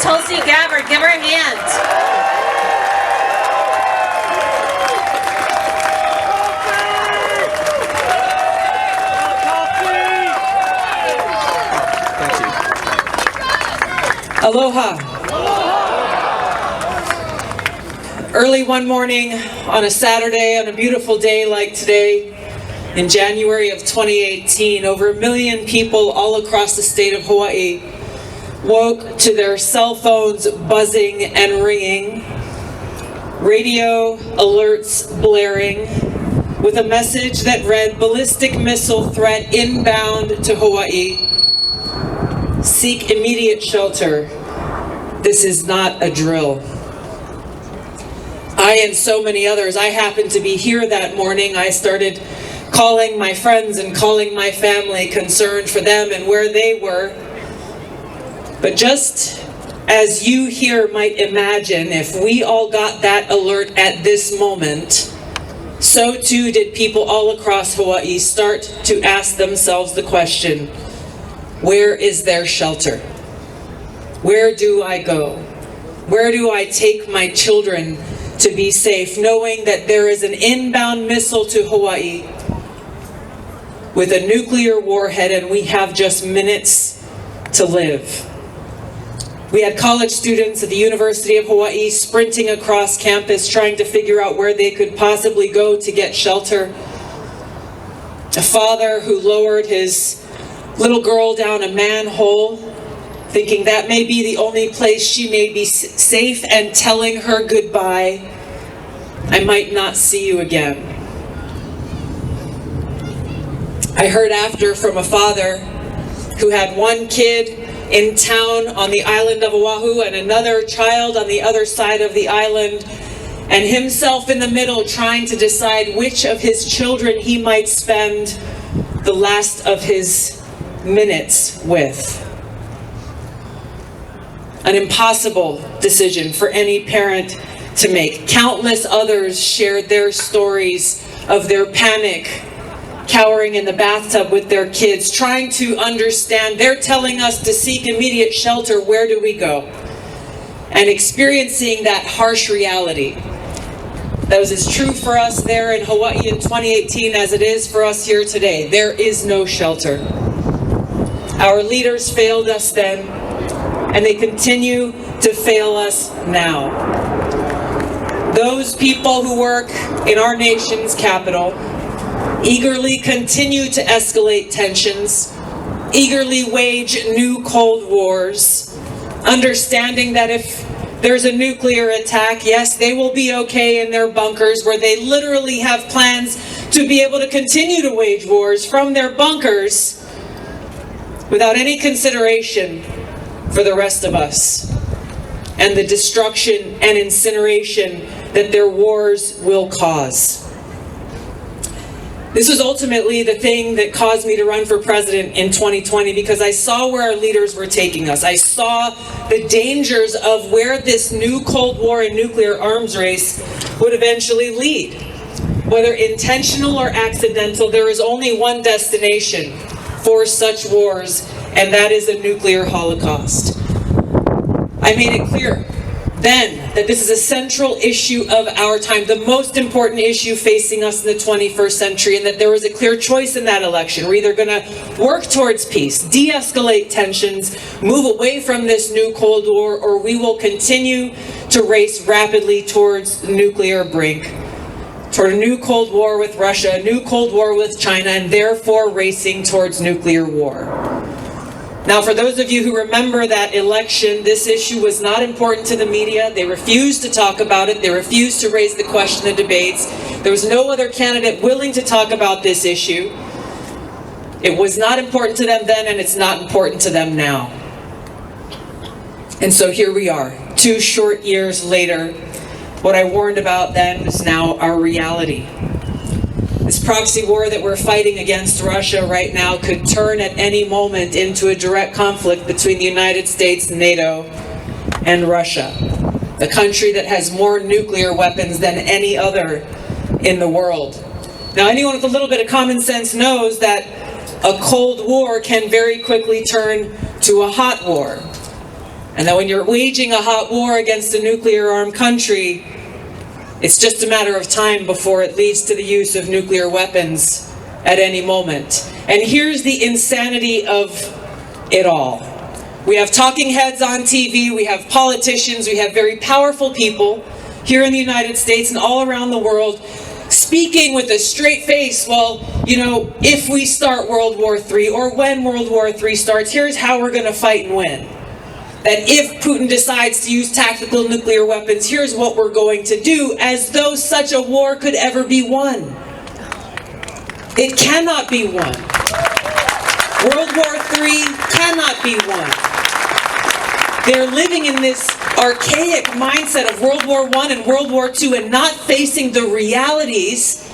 Tulsi Gabbard. Give her a hand. Aloha. Early one morning on a Saturday, on a beautiful day like today, in January of 2018, over 1 million people all across the state of Hawaii woke to their cell phones buzzing and ringing, radio alerts blaring, with a message that read, "Ballistic missile threat inbound to Hawaii. Seek immediate shelter. This is not a drill." I and so many others, I happened to be here that morning. I started calling my friends and calling my family, concerned for them and where they were. But just as you here might imagine, if we all got that alert at this moment, so too did people all across Hawaii start to ask themselves the question, where is their shelter? Where do I go? Where do I take my children to be safe, knowing that there is an inbound missile to Hawaii with a nuclear warhead and we have just minutes to live? We had college students at the University of Hawaii sprinting across campus trying to figure out where they could possibly go to get shelter. A father who lowered his little girl down a manhole, thinking that may be the only place she may be safe, and telling her goodbye, "I might not see you again." I heard after from a father who had one kid in town on the island of Oahu and another child on the other side of the island, and himself in the middle trying to decide which of his children he might spend the last of his minutes with. An impossible decision for any parent to make. Countless others shared their stories of their panic, cowering in the bathtub with their kids, trying to understand. They're telling us to seek immediate shelter. Where do we go? And experiencing that harsh reality that was as true for us there in Hawaii in 2018 as it is for us here today. There is no shelter. Our leaders failed us then, and they continue to fail us now. Those people who work in our nation's capital eagerly continue to escalate tensions, eagerly wage new Cold Wars, understanding that if there's a nuclear attack, yes, they will be okay in their bunkers, where they literally have plans to be able to continue to wage wars from their bunkers without any consideration for the rest of us and the destruction and incineration that their wars will cause. This was ultimately the thing that caused me to run for president in 2020, because I saw where our leaders were taking us. I saw the dangers of where this new Cold War and nuclear arms race would eventually lead. Whether intentional or accidental, there is only one destination for such wars, and that is a nuclear holocaust. I made it clear then that this is a central issue of our time, the most important issue facing us in the 21st century, and that there was a clear choice in that election. We're either going to work towards peace, de-escalate tensions, move away from this new Cold War, or we will continue to race rapidly towards the nuclear brink, toward a new Cold War with Russia, a new Cold War with China, and therefore racing towards nuclear war. Now, for those of you who remember that election, this issue was not important to the media. They refused to talk about it. They refused to raise the question in debates. There was no other candidate willing to talk about this issue. It was not important to them then, and it's not important to them now. And so here we are, 2 short years later. What I warned about then is now our reality. This proxy war that we're fighting against Russia right now could turn at any moment into a direct conflict between the United States, NATO, and Russia, a country that has more nuclear weapons than any other in the world. Now, anyone with a little bit of common sense knows that a Cold War can very quickly turn to a hot war. And that when you're waging a hot war against a nuclear-armed country, it's just a matter of time before it leads to the use of nuclear weapons at any moment. And here's the insanity of it all. We have talking heads on TV, we have politicians, we have very powerful people here in the United States and all around the world speaking with a straight face, well, you know, if we start World War III or when World War III starts, here's how we're going to fight and win. That if Putin decides to use tactical nuclear weapons, here's what we're going to do, as though such a war could ever be won. It cannot be won. World War III cannot be won. They're living in this archaic mindset of World War I and World War II and not facing the realities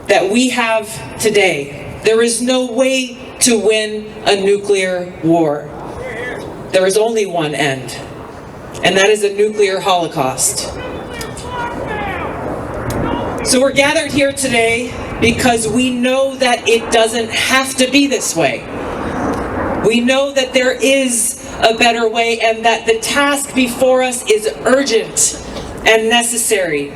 that we have today. There is no way to win a nuclear war. There is only one end, and that is a nuclear holocaust. So we're gathered here today because we know that it doesn't have to be this way. We know that there is a better way and that the task before us is urgent and necessary.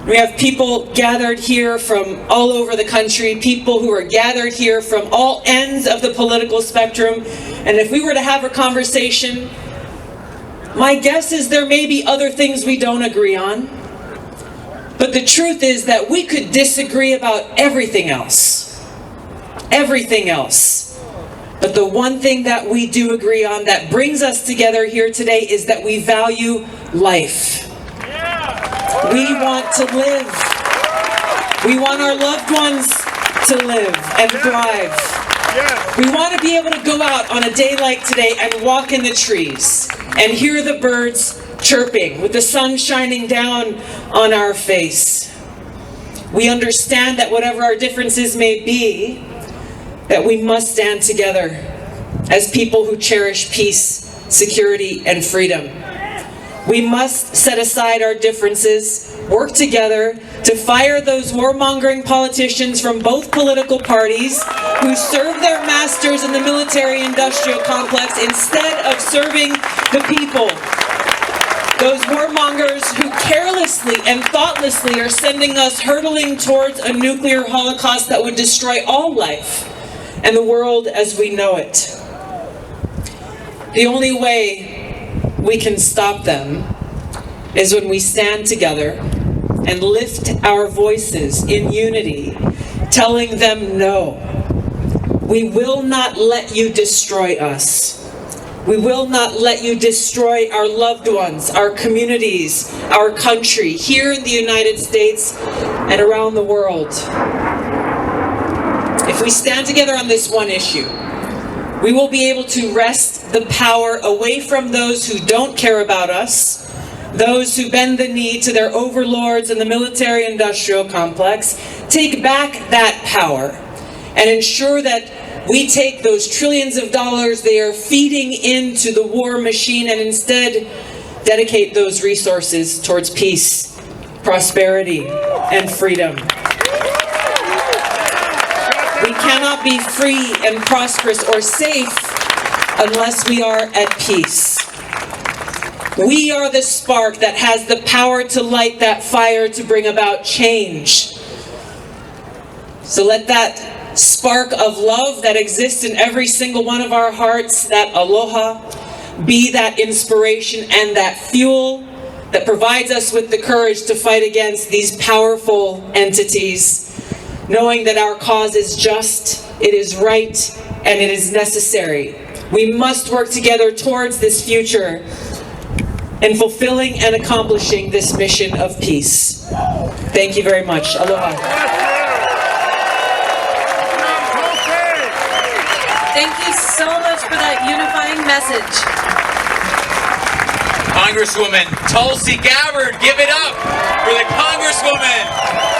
We have people gathered here from all over the country, people who are gathered here from all ends of the political spectrum. And if we were to have a conversation, my guess is there may be other things we don't agree on. But the truth is that we could disagree about everything else. Everything else. But the one thing that we do agree on that brings us together here today is that we value life. We want to live. We want our loved ones to live and thrive. We want to be able to go out on a day like today and walk in the trees and hear the birds chirping with the sun shining down on our face. We understand that whatever our differences may be, that we must stand together as people who cherish peace, security, and freedom. We must set aside our differences, work together to fire those warmongering politicians from both political parties who serve their masters in the military-industrial complex instead of serving the people. Those warmongers who carelessly and thoughtlessly are sending us hurtling towards a nuclear holocaust that would destroy all life and the world as we know it. The only way we can stop them is when we stand together and lift our voices in unity, telling them no. We will not let you destroy us. We will not let you destroy our loved ones, our communities, our country, here in the United States and around the world. If we stand together on this one issue, we will be able to wrest the power away from those who don't care about us, those who bend the knee to their overlords in the military-industrial complex, take back that power and ensure that we take those trillions of dollars they are feeding into the war machine and instead dedicate those resources towards peace, prosperity, and freedom. We cannot be free and prosperous or safe unless we are at peace. We are the spark that has the power to light that fire to bring about change. So let that spark of love that exists in every single one of our hearts, that aloha, be that inspiration and that fuel that provides us with the courage to fight against these powerful entities, knowing that our cause is just, it is right, and it is necessary. We must work together towards this future in fulfilling and accomplishing this mission of peace. Thank you very much. Aloha. Thank you so much for that unifying message. Congresswoman Tulsi Gabbard, give it up for the Congresswoman.